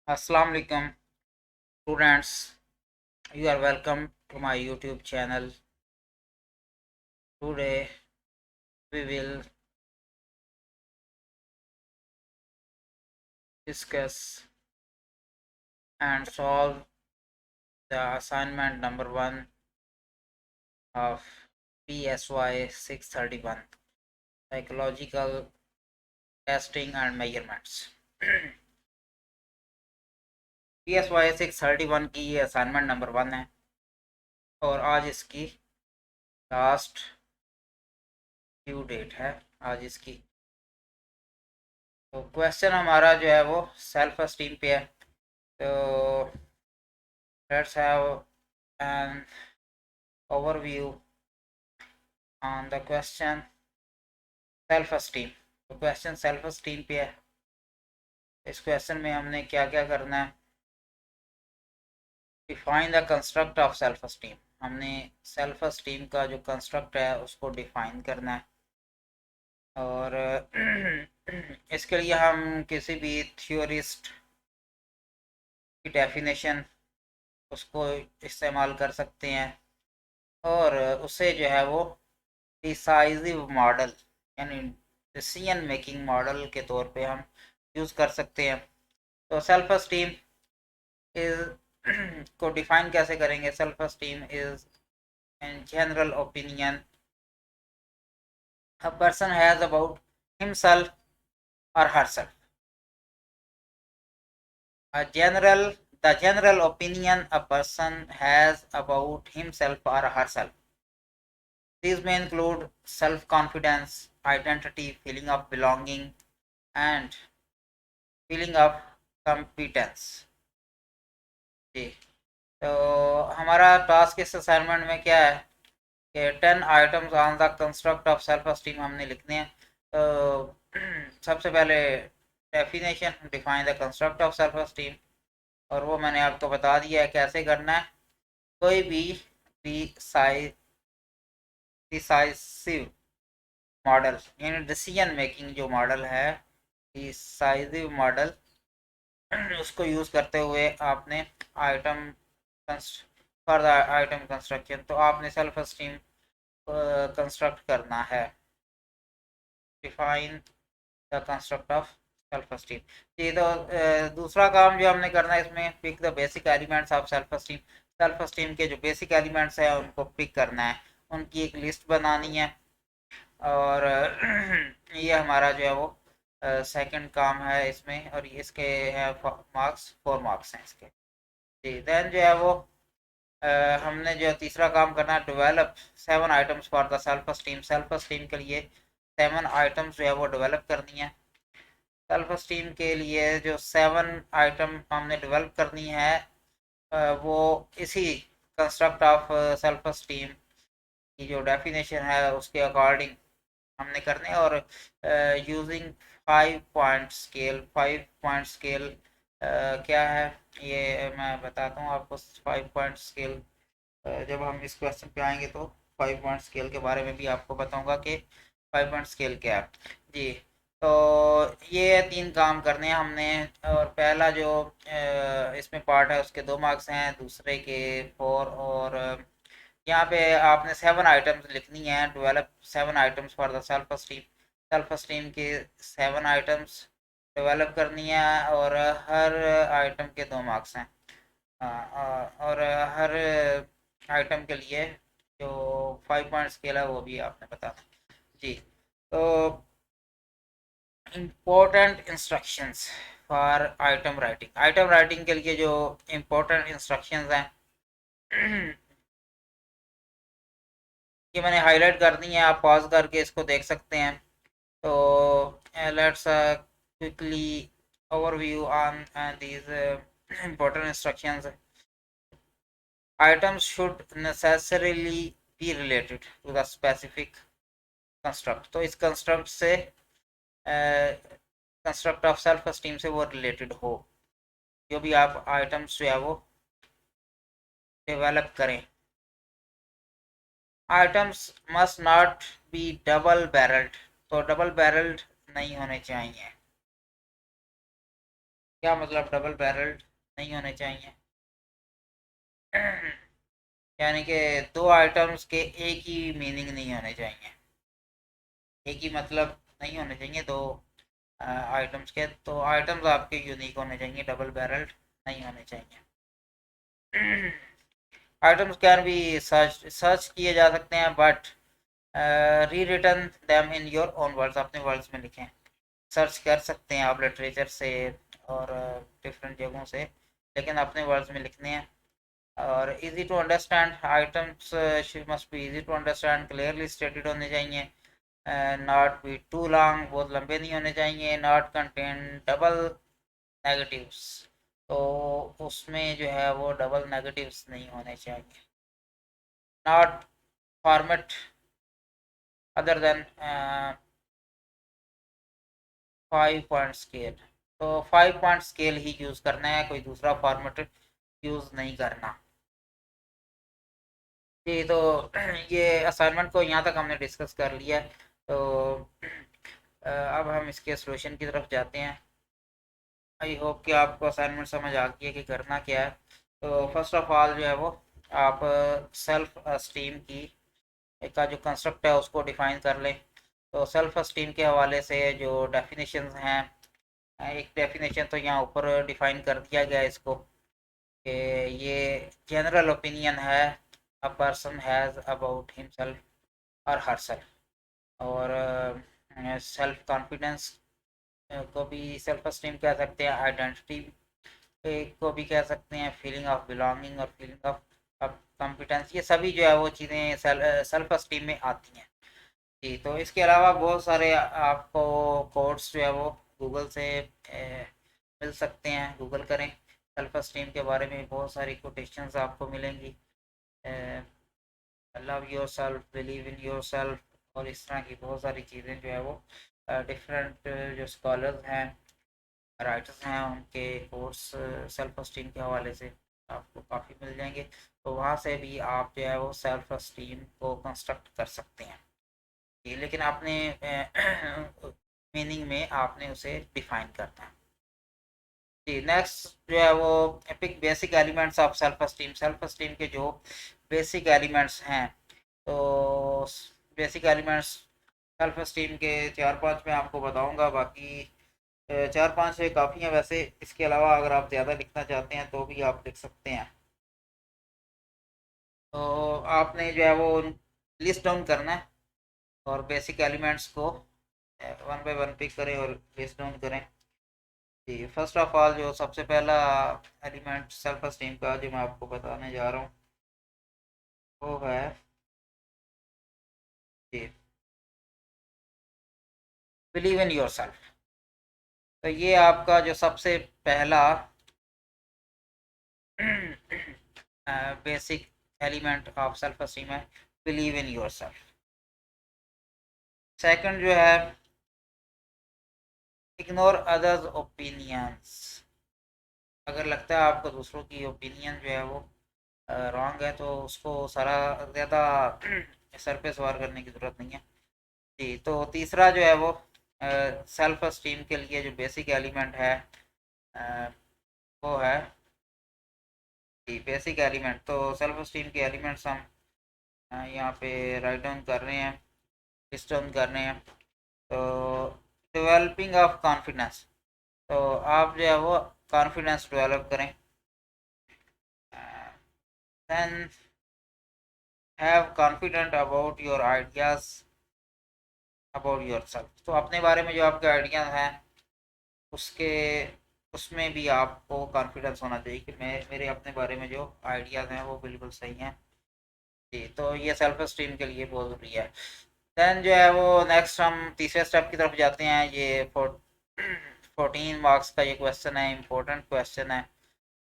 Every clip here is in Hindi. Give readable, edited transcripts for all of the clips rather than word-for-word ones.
Assalamu alaikum students, you are welcome to my YouTube channel. Today we will discuss and solve the assignment number 1 of PSY 631, Psychological Testing and Measurements. PSY 631 की ये असाइनमेंट नंबर 1 है और आज इसकी लास्ट ड्यू डेट है। आज इसकी तो क्वेश्चन हमारा जो है वो सेल्फ एस्टीम पे है। तो let's have an overview on the question self esteem. तो क्वेश्चन सेल्फ एस्टीम पे है। इस क्वेश्चन में हमने क्या क्या करना है, define the construct of self esteem. हमने सेल्फ एस्टीम का जो कंस्ट्रक्ट है उसको डिफाइन करना है और इसके लिए हम किसी भी थ्योरिस्ट की डेफिनेशन उसको इस्तेमाल कर सकते हैं और उसे जो है वो डिसाइसिव मॉडल यानी डिसीजन मेकिंग मॉडल के तौर पे हम यूज़ कर सकते हैं। तो सेल्फ एस्टीम इज को डिफाइन कैसे करेंगे? Self esteem is in general opinion a person has about himself or herself. The general opinion a person has about himself or herself. These may include self-confidence, identity, feeling of belonging, and feeling of competence. जी, तो हमारा टास्क इस असाइनमेंट में क्या है कि 10 items on the construct of self esteem हमने लिखने हैं। तो सबसे पहले definition, define the construct of self esteem, और वो मैंने आपको बता दिया है कैसे करना है। कोई भी डिसाइसिव मॉडल यानी डिसीजन मेकिंग जो मॉडल है, डिसाइसिव मॉडल, उसको यूज़ करते हुए आपने item for the item construction, तो आपने सेल्फ एस्टीम कंस्ट्रक्ट करना है। Define the construct of self esteem. जी, तो दूसरा काम जो हमने करना है इसमें, pick the basic elements of self esteem. Self esteem के जो बेसिक एलिमेंट्स हैं उनको पिक करना है, उनकी एक लिस्ट बनानी है और ये हमारा जो है वो सेकंड काम है इसमें। और इसके हैं मार्क्स, 4 मार्क्स हैं इसके। जी, देन जो है वो हमने जो तीसरा काम करना है, develop 7 items for the self esteem. Self esteem के लिए 7 आइटम्स जो है वो डेवलप करनी है। सेल्फ एस्टीम के लिए जो 7 आइटम हमने डेवलप करनी है वो इसी कंस्ट्रक्ट ऑफ सेल्फ एस्टीम की जो डेफिनेशन है उसके अकॉर्डिंग हमने करने। और using 5 point scale. 5 point scale क्या है ये मैं बताता हूँ आपको। 5 पॉइंट स्केल जब हम इस क्वेश्चन पे आएंगे तो 5 पॉइंट स्केल के बारे में भी आपको बताऊंगा कि 5 पॉइंट स्केल क्या है। जी, तो ये 3 काम करने हैं हमने। और पहला जो इसमें पार्ट है उसके 2 मार्क्स हैं, दूसरे के 4। और यहाँ पे आपने 7 आइटम्स लिखनी है, develop 7 items for the self esteem. Self esteem की 7 आइटम्स डेवलप करनी है और हर आइटम के 2 मार्क्स हैं। और हर आइटम के लिए जो 5 पॉइंट स्केल है वो भी आपने बताना। जी, तो important instructions for item writing. Item writing के लिए जो इम्पोर्टेंट इंस्ट्रक्शंस हैं ये मैंने हाईलाइट कर दी है, आप पॉज करके इसको देख सकते हैं। तो let's quickly overview on these important instructions. Items should necessarily be related to the specific construct। तो इस कंस्ट्रक्ट से कंस्ट्रक्ट ऑफ सेल्फ एस्टीम से वो रिलेटेड हो, जो भी आप आइटम्स जो है वो डेवलप करें। Items must not be double barrelled. तो डबल बैरल्ड नहीं होने चाहिए। क्या मतलब डबल बैरल्ड नहीं होने चाहिए? यानी कि दो आइटम्स के एक ही मीनिंग नहीं होने चाहिए, एक ही मतलब नहीं होने चाहिए दो आइटम्स के, तो आइटम्स आपके यूनिक होने चाहिए, डबल बैरल्ड नहीं होने चाहिए। आइटम्स कैन भी सर्च सर्च किए जा सकते हैं, बट री return them in your own words, अपने वर्ड्स में लिखें। सर्च कर सकते हैं आप लिटरेचर से और डिफरेंट जगहों से, लेकिन अपने वर्ड्स में लिखने हैं। और easy to understand items must be easy to understand, clearly stated होने चाहिए, नॉट बी टू लॉन्ग, बहुत लंबे नहीं होने चाहिए, नॉट कंटेन डबल नेगेटिव्स, तो उसमें जो है वो डबल नेगेटिव्स नहीं होने चाहिए, not format other than 5 point scale, तो 5 पॉइंट स्केल ही यूज़ करना है, कोई दूसरा फॉर्मेट यूज़ नहीं करना। जी, तो ये असाइनमेंट को यहाँ तक हमने डिस्कस कर लिया है, तो अब हम इसके सॉल्यूशन की तरफ जाते हैं। आई होप कि आपको असाइनमेंट समझ आ गई है कि करना क्या है। तो फर्स्ट ऑफ ऑल जो है वो आप सेल्फ अस्टीम की का जो कंस्ट्रक्ट है उसको डिफाइन कर लें। तो सेल्फ अस्टीम के हवाले से जो डेफिनेशंस हैं, एक डेफिनेशन तो यहाँ ऊपर डिफाइन कर दिया गया है इसको, कि ये जनरल ओपिनियन है a person has about himself और हरसेल्फ, और सेल्फ कॉन्फिडेंस को भी सेल्फ अस्टीम कह सकते हैं, आइडेंटिटी को भी कह सकते हैं, फीलिंग ऑफ बिलोंगिंग और फीलिंग ऑफ कॉम्पिटेंस, ये सभी जो है वो चीज़ें सेल्फ अस्टीम में आती हैं। जी, तो इसके अलावा बहुत सारे आपको कोड्स जो है वो गूगल से मिल सकते हैं, गूगल करें, सेल्फ स्टीम के बारे में बहुत सारी कोटेशंस आपको मिलेंगी, love your self, believe in your self, और इस तरह की बहुत सारी चीज़ें जो है वो डिफरेंट जो स्कॉलर्स हैं, राइटर्स हैं, उनके कोर्स सेल्फ स्टीम के हवाले से आपको काफ़ी मिल जाएंगे, तो वहाँ से भी आप जो है वो सेल्फ स्टीम को कंस्ट्रक्ट कर सकते हैं। जी, लेकिन आपने मीनिंग में आपने उसे डिफाइन करना है। जी, नेक्स्ट जो है वो pick basic elements of self esteem, self esteem के जो बेसिक एलिमेंट्स हैं, तो बेसिक एलिमेंट्स सेल्फ स्टीम के 4-5 मैं आपको बताऊंगा, बाकी 4-5 से काफ़ी हैं वैसे, इसके अलावा अगर आप ज़्यादा लिखना चाहते हैं तो भी आप लिख सकते हैं। तो आपने जो है वो लिस्ट डाउन करना है और बेसिक एलिमेंट्स को वन बाय वन पिक करें और लिस्ट डाउन करें। जी, फर्स्ट ऑफ ऑल जो सबसे पहला एलिमेंट सेल्फ एस्टीम का जो मैं आपको बताने जा रहा हूँ वो है जी, बिलीव इन योर सेल्फ। तो ये आपका जो सबसे पहला basic element of self esteem है, believe in your self. Second जो है, इग्नोर अदर्स ओपिनियंस। अगर लगता है आपको दूसरों की ओपिनियन जो है वो रॉन्ग है, तो उसको सारा ज़्यादा सर पे सवार करने की ज़रूरत नहीं है। जी, तो तीसरा जो है वो सेल्फ एस्टीम के लिए जो बेसिक एलिमेंट है अ, वो है जी, बेसिक एलिमेंट, तो सेल्फ एस्टीम के एलिमेंट्स हम यहाँ पे राइट डाउन कर रहे हैं, लिस्ट डाउन कर रहे हैं। तो डेवलपिंग ऑफ कॉन्फिडेंस, तो आप जो है वो कॉन्फिडेंस डेवलप करें। Then have confident about your ideas about yourself, तो अपने बारे में जो आपके आइडियाज़ हैं उसके उसमें भी आपको कॉन्फिडेंस होना चाहिए कि मैं मेरे अपने बारे में जो आइडियाज़ हैं वो बिल्कुल सही हैं। जी, तो ये सेल्फ स्टीम के लिए बहुत ज़रूरी है। देन जो है वो नेक्स्ट हम तीसरे स्टेप की तरफ जाते हैं। ये 14 मार्क्स का ये क्वेश्चन है, इम्पोर्टेंट क्वेश्चन है।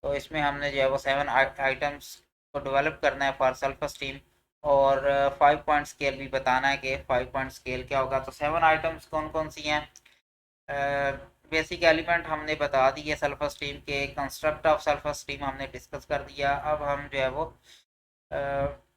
तो इसमें हमने जो है वो 7 आइटम्स को डेवलप करना है फॉर सेल्फ स्टीम, और 5 पॉइंट स्केल भी बताना है कि 5 पॉइंट स्केल क्या होगा। तो 7 आइटम्स कौन कौन सी हैं? बेसिक एलिमेंट हमने बता दिए सेल्फ स्टीम के, कंस्ट्रक्ट ऑफ सेल्फ स्टीम हमने डिस्कस कर दिया। अब हम जो है वो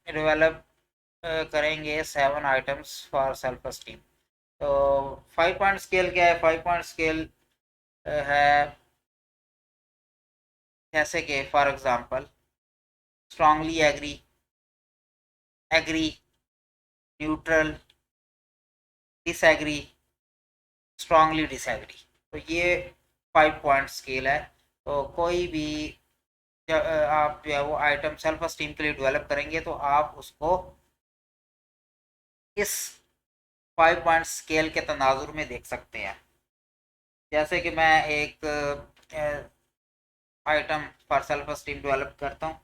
डेवलप करेंगे 7 आइटम्स फॉर सेल्फ स्टीम। तो 5 पॉइंट स्केल क्या है? 5 पॉइंट स्केल है जैसे कि for example strongly agree, agree, neutral, disagree, strongly disagree. तो ये 5 पॉइंट स्केल है। तो कोई भी जब आप जो है वो आइटम सेल्फ स्टीम के लिए डेवलप करेंगे तो आप उसको इस 5 पॉइंट स्केल के तनाजुर में देख सकते हैं। जैसे कि मैं एक item for self esteem develop करता हूँ,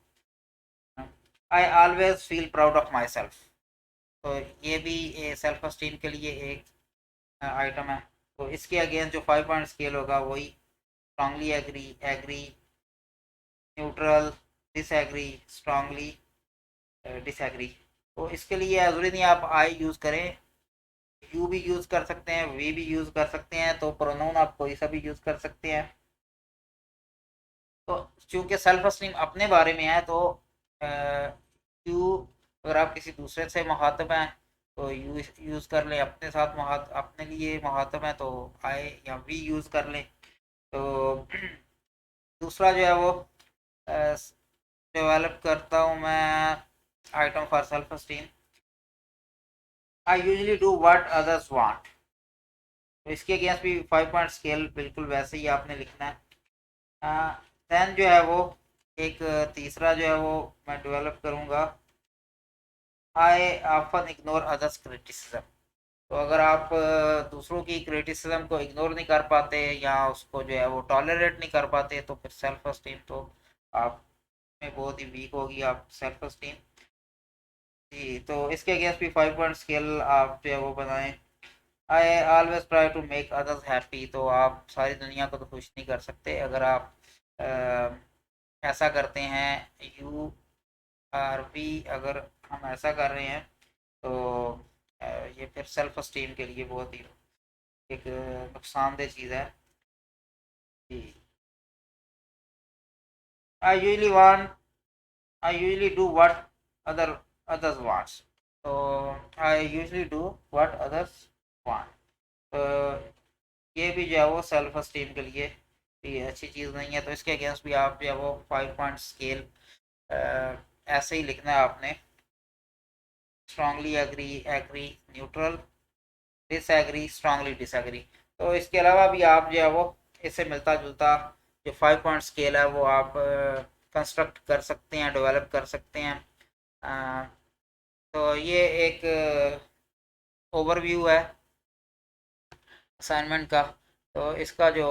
I always feel proud of my self. तो ये भी सेल्फ स्टीम के लिए एक आइटम है। तो इसके अगेंस्ट जो 5 पॉइंट स्केल होगा वही strongly agree, agree, neutral, disagree, strongly disagree. तो इसके लिए ज़रूरी नहीं आप आई यूज़ करें, यू भी यूज़ कर सकते हैं, वी भी यूज़ कर सकते हैं। तो प्रोनाउन आप कोई सा भी यूज़ कर सकते हैं। तो चूंकि सेल्फ स्टीम अपने बारे में है तो यू, अगर आप किसी दूसरे से मुखातब हैं तो यू यूज़ कर लें, अपने साथ अपने लिए मुखातब हैं तो आई या वी यूज़ कर लें। तो दूसरा जो है वो डेवलप करता हूँ मैं item for self esteem, I usually do what others want. तो इसके अगेंस्ट भी 5 पॉइंट स्केल बिल्कुल वैसे ही आपने लिखना है। देन जो है वो एक तीसरा जो है वो मैं डेवलप करूँगा, I often ignore others criticism. तो अगर आप दूसरों की क्रिटिसिज्म को इग्नोर नहीं कर पाते या उसको जो है वो टॉलरेट नहीं कर पाते तो फिर सेल्फ स्टीम तो आप में बहुत ही वीक होगी आप सेल्फ स्टीम। जी, तो इसके अगेंस्ट भी 5 पॉइंट स्केल आप जो है वो बनाएं, I always try to make others happy. तो आप सारी दुनिया को तो खुश नहीं कर सकते। अगर आप ऐसा करते हैं, यू आर वी, अगर हम ऐसा कर रहे हैं तो ये फिर सेल्फ स्टीम के लिए बहुत ही एक नुकसानदेह चीज़ है। जी, I usually want, I usually do what other others wants. तो I usually do what others want. तो ये भी जो है वो सेल्फ स्टीम के लिए ये अच्छी चीज़ नहीं है। तो इसके अगेंस्ट भी आप जो है वो 5 पॉइंट स्केल ऐसे ही लिखना है आपने, strongly agree, agree, neutral, disagree, strongly disagree. तो इसके अलावा भी आप जो है वो इससे मिलता जुलता जो 5 पॉइंट स्केल है वो आप कंस्ट्रक्ट कर सकते हैं, डेवलप कर सकते हैं। अ, तो ये एक ओवरव्यू है असाइनमेंट का। तो इसका जो